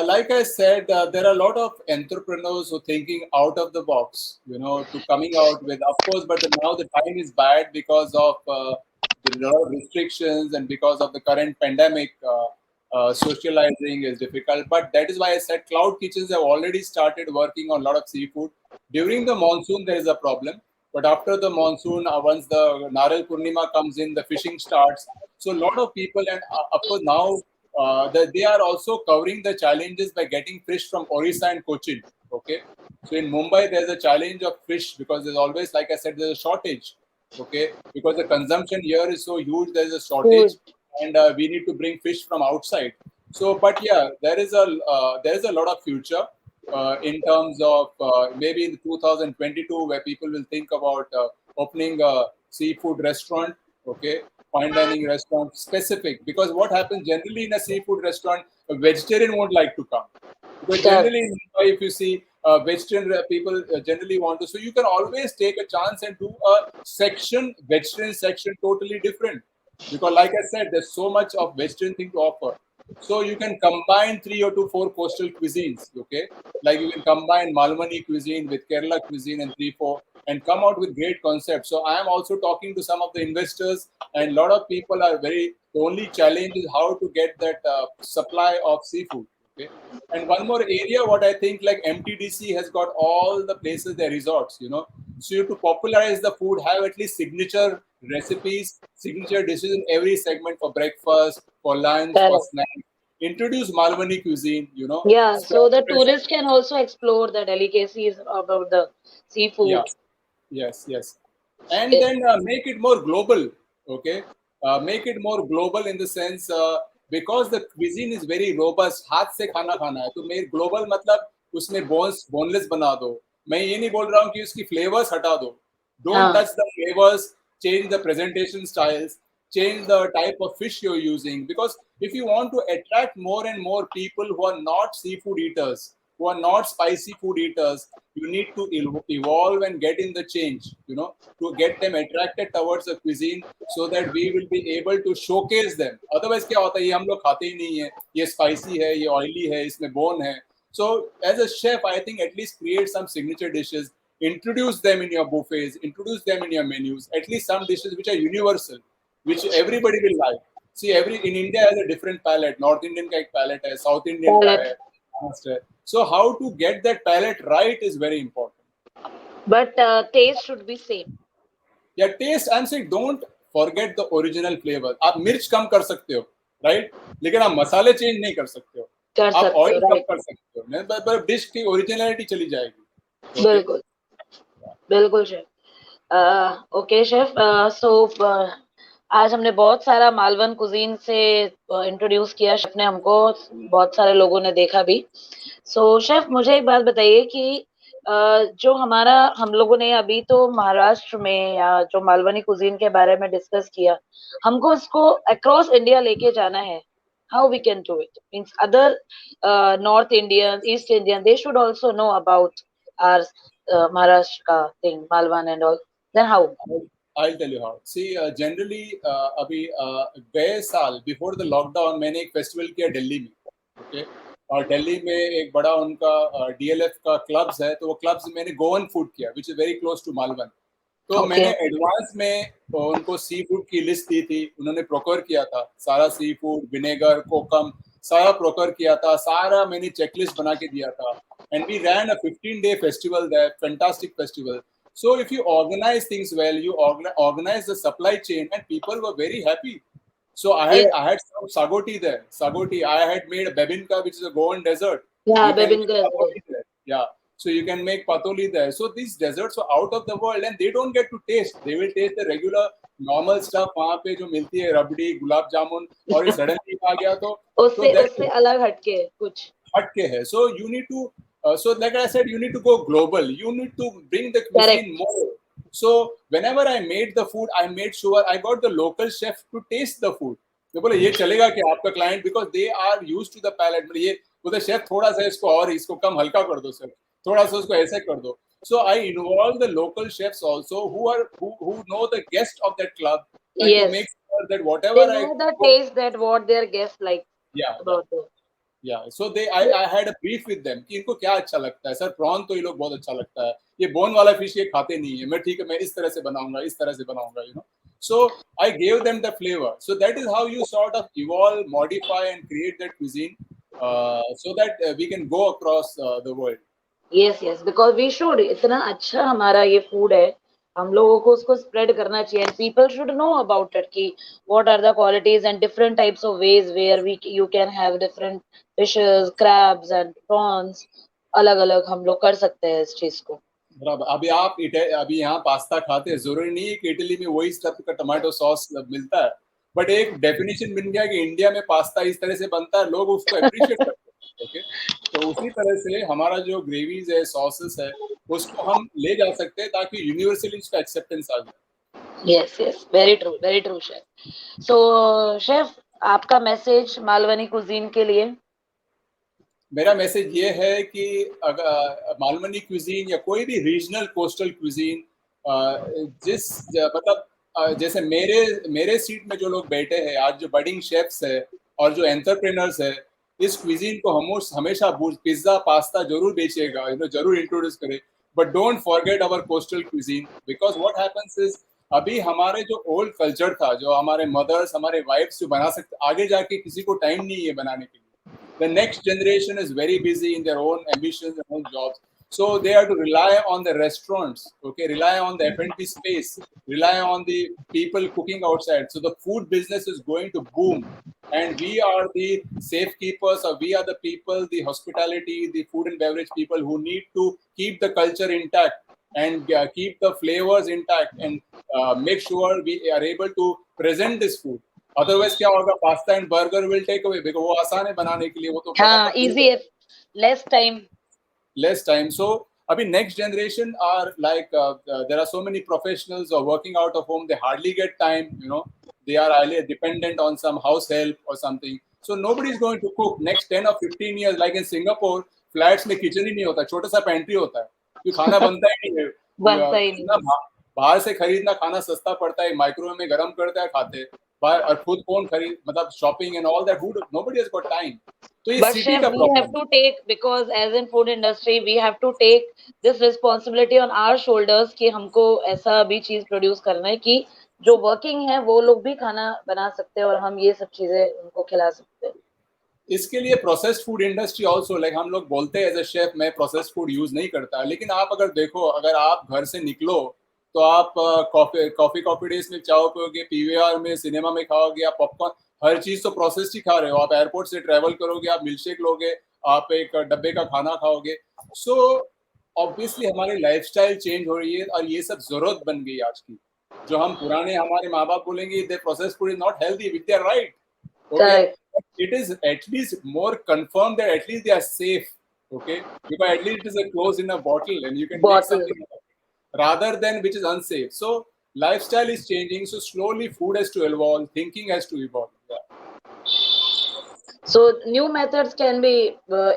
C: Like I said, there are a lot of entrepreneurs who are thinking out of the box, to coming out with, of course, but now the time is bad because of the lot of restrictions and because of the current pandemic. Socializing is difficult, but that is why I said cloud kitchens have already started working on a lot of seafood. During the monsoon, there is a problem, but after the monsoon, once the Naral Purnima comes in, the fishing starts. So a lot of people, and of course now they are also covering the challenges by getting fish from Orissa and Cochin. Okay, so in Mumbai there's a challenge of fish because there's always, like I said, there's a shortage. Okay, because the consumption here is so huge, there's a shortage,
B: Food.
C: and we need to bring fish from outside. So, but yeah, there is a lot of future in terms of maybe in 2022 where people will think about opening a seafood restaurant. Okay, fine dining restaurant specific, because what happens generally in a seafood restaurant, a vegetarian won't like to come, because
B: Correct.
C: generally in Mumbai, if you see vegetarian people generally want to, so you can always take a chance and do a section, vegetarian section, totally different, because like I said, there's so much of vegetarian thing to offer. So you can combine 3 or 4 coastal cuisines. Okay, like you can combine Malmani cuisine with Kerala cuisine and 3 4 and come out with great concepts. So I am also talking to some of the investors, and a lot of people are very. The only challenge is how to get that supply of seafood. Okay, and one more area, what I think, like MTDC has got all the places, their resorts. So you have to popularize the food, have at least signature recipes, signature dishes in every segment for breakfast, for lunch, for
B: Correct.
C: snacks. Introduce Malwani cuisine.
B: Yeah,
C: Spread
B: so
C: the
B: the
C: message.
B: tourists can also explore the delicacies about the
C: Yeah.
B: seafood.
C: Yes. And then make it more global. Okay, make it more global in the sense because the cuisine is very robust. हाथ से खाना खाना है, तो मेरे global मतलब उसमें boneless बना दो. मैं ये नहीं बोल रहा हूँ कि उसकी flavors हटा दो. Don't
B: हाँ,
C: touch the flavors. Change the presentation styles. Change the type of fish you're using, because if you want to attract more and more people who are not seafood eaters, who are not spicy food eaters, you need to evolve and get in the change, to get them attracted towards the cuisine, so that we will be able to showcase them. Otherwise क्या होता है, ये हम लोग खाते ही नहीं है, ये spicy है, ये oily है, इसमें bone है. So as a chef, I think at least create some signature dishes, introduce them in your buffets, introduce them in your menus, at least some dishes which are universal, which everybody will like. See, in India has a different palate. North Indian का एक palate है, South Indian का है,
B: correct.
C: Maharashtra है. So how to get that palate right is very important.
B: But taste should be same.
C: Yeah, taste. I'm saying don't forget the original flavor. आप मिर्च कम कर सकते हो, right? लेकिन आप मसाले चेंज नहीं कर सकते हो.
B: कर
C: आप
B: सकते हो,
C: ऑयल कम
B: right?
C: कर सकते हो, नहीं, पर डिश की ओरिजिनलिटी चली जाएगी. Okay.
B: बिल्कुल, बिल्कुल शेफ. ओके शेफ, सो आज हमने बहुत सारा मालवन कुजीन से इंट्रोड्यूस किया शेफ ने हमको, बहुत सारे लोगों ने देखा भी. सो शेफ, मुझे एक बात बताइए कि जो हमारा हम लोगों ने अभी तो महाराष्ट्र में या जो मालवनी कुजीन के बारे में डिस्कस किया, हमको इसको अक्रॉस इंडिया लेके जाना है. How we can do it? Means other north Indian, east Indian, they should also know about our Maharashtra ka thing, Malwan and all. Then how?
C: I'll tell you how. See, generally अभी गए साल before the lockdown मैंने एक festival किया दिल्ली में. Okay. और दिल्ली में एक बड़ा उनका DLF का क्लब्स है, तो वो क्लब्स मैंने गोवन फूड किया, which is very close to Malvan. तो मैंने एडवांस में उनको सी फूड की लिस्ट दी थी, उन्होंने प्रोक्योर किया था सारा सी फूड, विनेगर, कोकम सारा प्रोक्योर किया था, सारा मैंने चेकलिस्ट बना के दिया था। And we ran a 15-day festival there, fantastic festival. So if you organize things well, you organize the supply chain, and people were very happy. So I had some sagoti there. Sagoti, I had made a bebinka, which is a Goan dessert.
B: Yeah,
C: You can make
B: bebinka.
C: sagoti there. Yeah. So you can make patoli there. So these desserts are out of the world, and they don't get to taste. They will taste the regular normal stuff वहाँ पे जो मिलती है, रबड़ी, गुलाब जामुन, और ये suddenly आ गया तो
B: उससे अलग हटके कुछ
C: हटके है. So you need to so like I said, you need to go global. You need to bring the cuisine more. So whenever I made the food, I made sure I got the local chef to taste the food. तो बोले ये चलेगा कि आपका client, because they are used to the palate, मतलब ये बोलते chef थोड़ा सा इसको और इसको कम हल्का कर दो सर, थोड़ा सा उसको ऐसे कर दो. So I involve the local chefs also who know the guest of that club, and to make sure that whatever
B: they know the taste that what their guests like.
C: Yeah, so I had a brief with them कि इनको क्या अच्छा लगता है. Sir prawn तो ये लोग बहुत अच्छा लगता है, ये बोन वाला फिश ये खाते नहीं है, मैं ठीक है मैं इस तरह से बनाऊंगा, इस तरह से बनाऊंगा, you know. So I gave them the flavor. So that is how you sort of evolve, modify, and create that cuisine, so that we can go across the world.
B: Yes, because we should. इतना अच्छा हमारा ये food है, हम लोगों को उसको spread करना चाहिए, and people should know about it कि what are the qualities and different types of ways where you can have different fishes, crabs and prawns. अलग-अलग हम लोग कर सकते हैं इस चीज को.
C: अभी अभी यहाँ पास्ता खाते हैं, जरूरी नहीं है कि इटली में वही स्टफ का टमाटो सॉस मिलता है, बट एक डेफिनेशन बन गया कि इंडिया में पास्ता इस तरह से बनता है, लोग उसको अप्रिशिएट करते हैं. ओके, तो उसी तरह से हमारा जो ग्रेवीज है, सॉसेस है, उसको हम ले जा सकते हैं ताकि यूनिवर्सली उसका एक्सेप्टेंस आ जाए.
B: Yes, very true, chef. So chef, आपका मैसेज मालवनी कुजीन के लिए?
C: मेरा मैसेज ये है कि अगर मालवनी क्विजीन या कोई भी रीजनल कोस्टल क्विजीन, जिस मतलब जैसे मेरे सीट में जो लोग बैठे हैं आज, जो बडिंग शेफ्स है और जो एंटरप्रेनर्स है, इस क्विजीन को हमेशा पिज्जा पास्ता जरूर बेचेगा, जरूर इंट्रोड्यूस करे, but don't forget our coastal cuisine, because what happens is अभी हमारे जो ओल्ड कल्चर था, जो हमारे मदर्स, हमारे वाइफ्स जो बना सकते, आगे जाके किसी को टाइम नहीं है बनाने के लिए. The next generation is very busy in their own ambitions and own jobs. So they have to rely on the restaurants, okay, rely on the F&B space, rely on the people cooking outside. So the food business is going to boom. And we are the safekeepers, or we are the people, the hospitality, the food and beverage people who need to keep the culture intact and keep the flavors intact, and make sure we are able to present this food. Otherwise क्या होगा, pasta and burger will take away, because वो आसान है बनाने के लिए, वो तो
B: हाँ, इजी है, लेस टाइम.
C: सो अभी next generation are like there are so many professionals are working out of home, they hardly get time, they are highly dependent on some house help और something. So nobody is going to cook next 10 or 15 years. Like in Singapore flats में kitchen ही नहीं होता, छोटा सा pantry होता है, क्यों खाना बनता ही नहीं है. बाहर से खरीदना खाना सस्ता पड़ता है, माइक्रोवेव में गर्म करता है, खाते हैं. और खुद कौन खरीद, मतलब shopping and all that, nobody has got time. तो ये सिटी का प्रॉब्लम है.
B: We have to take, because as in food industry we have to take this responsibility on our shoulders कि हमको ऐसा भी चीज प्रोड्यूस करना है कि जो वर्किंग है वो लोग भी खाना बना सकते हैं और हम ये सब चीजें उनको खिला सकते हैं.
C: इसके लिए processed food industry also, like हम लोग बोलते हैं एज अ शेफ मैं प्रोसेस्ड फूड यूज नहीं करता, लेकिन आप अगर देखो, अगर आप घर से निकलो तो आप कॉफी डेज में चाय पियोगे, पीवीआर में, सिनेमा में खाओगे, आप पॉपकॉर्न, हर चीज तो प्रोसेस्ड ही खा रहे हो. आप एयरपोर्ट से ट्रेवल करोगे, आप मिल्कशेक लोगे, आप एक डब्बे का खाना खाओगे. सो ऑब्वियसली हमारी लाइफस्टाइल चेंज हो रही है, और ये सब जरूरत बन गई आज की. जो हम पुराने हमारे माँ बाप बोलेंगे they processed food is not healthy, which they are right. Okay, it is at least more confirmed that at least they are safe, okay, because at least it is a closed in a bottle and you can make something rather than which is unsafe. So lifestyle is changing, so slowly food has to evolve, thinking has to evolve.
B: So new methods can be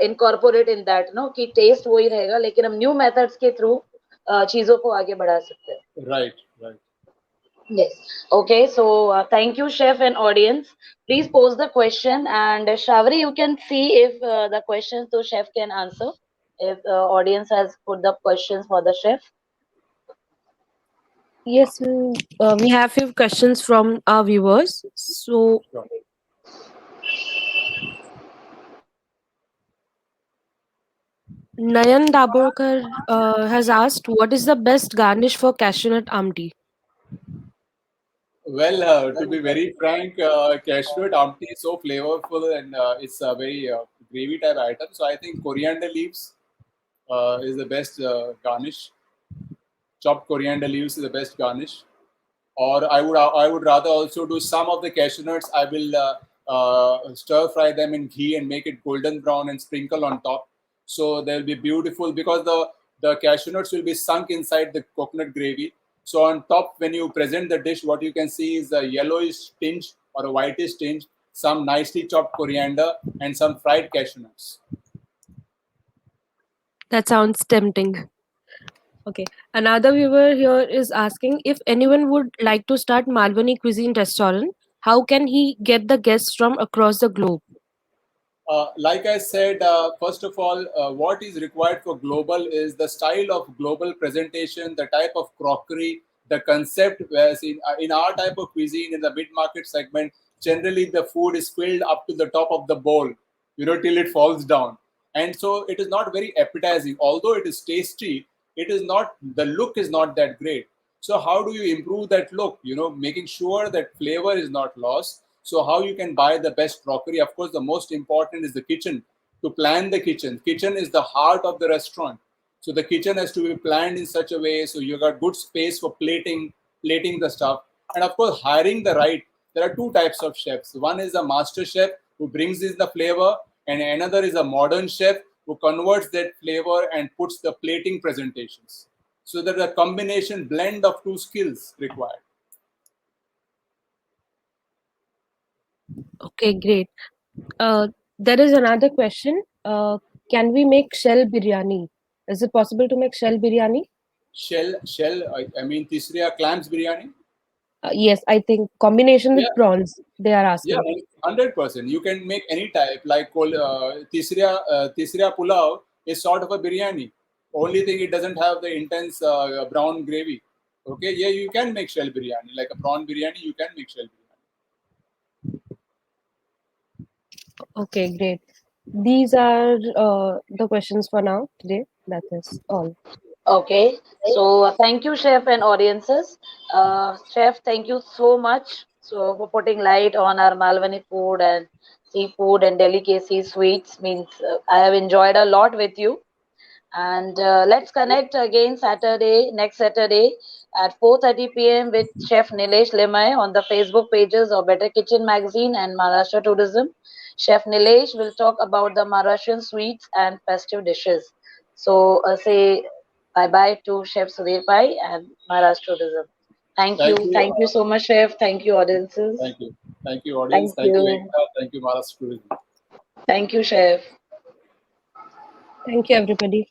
B: incorporate in that, no, कि taste वही रहेगा, लेकिन हम new methods के through चीजों को आगे बढ़ा सकते हैं.
C: Right.
B: Yes. Okay. So thank you, chef and audience. Please pose the question, and Shavri, you can see if the questions the chef can answer. If audience has put the questions for the chef.
A: Yes, we have few questions from our viewers. So
C: Sure.
A: Nayan Daborkar has asked, "What is the best garnish for cashew nut amti?"
C: Well, to be very frank, cashew nut ampti is so flavorful and it's a very gravy type item. So I think coriander leaves is the best garnish. Chopped coriander leaves is the best garnish. Or I would rather also do some of the cashew nuts. I will stir fry them in ghee and make it golden brown and sprinkle on top. So they'll be beautiful because the cashew nuts will be sunk inside the coconut gravy. So on top, when you present the dish, what you can see is a yellowish tinge or a whitish tinge, some nicely chopped coriander, and some fried cashew nuts.
A: That sounds tempting. Okay. Another viewer here is asking if anyone would like to start Malwani cuisine restaurant, how can he get the guests from across the globe?
C: Like I said, first of all, what is required for global is the style of global presentation, the type of crockery, the concept. Whereas in our type of cuisine, in the mid market segment, generally the food is filled up to the top of the bowl, till it falls down. And so it is not very appetizing. Although it is tasty, it is not, the look is not that great. So how do you improve that look? Making sure that flavor is not lost. So how you can buy the best crockery? Of course, the most important is the kitchen. To plan the kitchen. Kitchen is the heart of the restaurant. So the kitchen has to be planned in such a way so you got good space for plating the stuff, and of course hiring the right. There are two types of chefs. One is a master chef who brings in the flavor, and another is a modern chef who converts that flavor and puts the plating presentations. So there's a combination blend of two skills required.
A: Okay, great. Uh, there is another question. Can we make shell biryani? Is it possible to make shell biryani?
C: Shell. I mean, Tisriya clams biryani.
A: Yes, I think combination with
C: Yeah,
A: prawns they are
C: yeah,
A: asking.
C: 100%. You can make any type. Like Tisriya pulao is sort of a biryani. Only thing it doesn't have the intense brown gravy. Okay, yeah, you can make shell biryani like a prawn biryani. You can make shell biryani.
A: Okay, great. These are the questions for now today. That is all.
B: Okay. So thank you, chef and audiences. Chef, thank you so much. So for putting light on our Malwani food and seafood and delicacy sweets means I have enjoyed a lot with you. And let's connect again next Saturday at 4:30 p.m. with Chef Nilesh Limai on the Facebook pages of Better Kitchen Magazine and Maharashtra Tourism. Chef Nilesh will talk about the Maharashtrian sweets and festive dishes. So say bye bye to Chef Sudhir Pai and Maharashtra Tourism.
C: Thank you.
B: Thank you so much, Chef. Thank you, audiences.
C: Thank you. Thank you, audience.
B: Thank
C: Thank you,
B: you.
C: Ekta. Thank you, Maharashtra Tourism.
B: Thank you, Chef.
A: Thank you, everybody.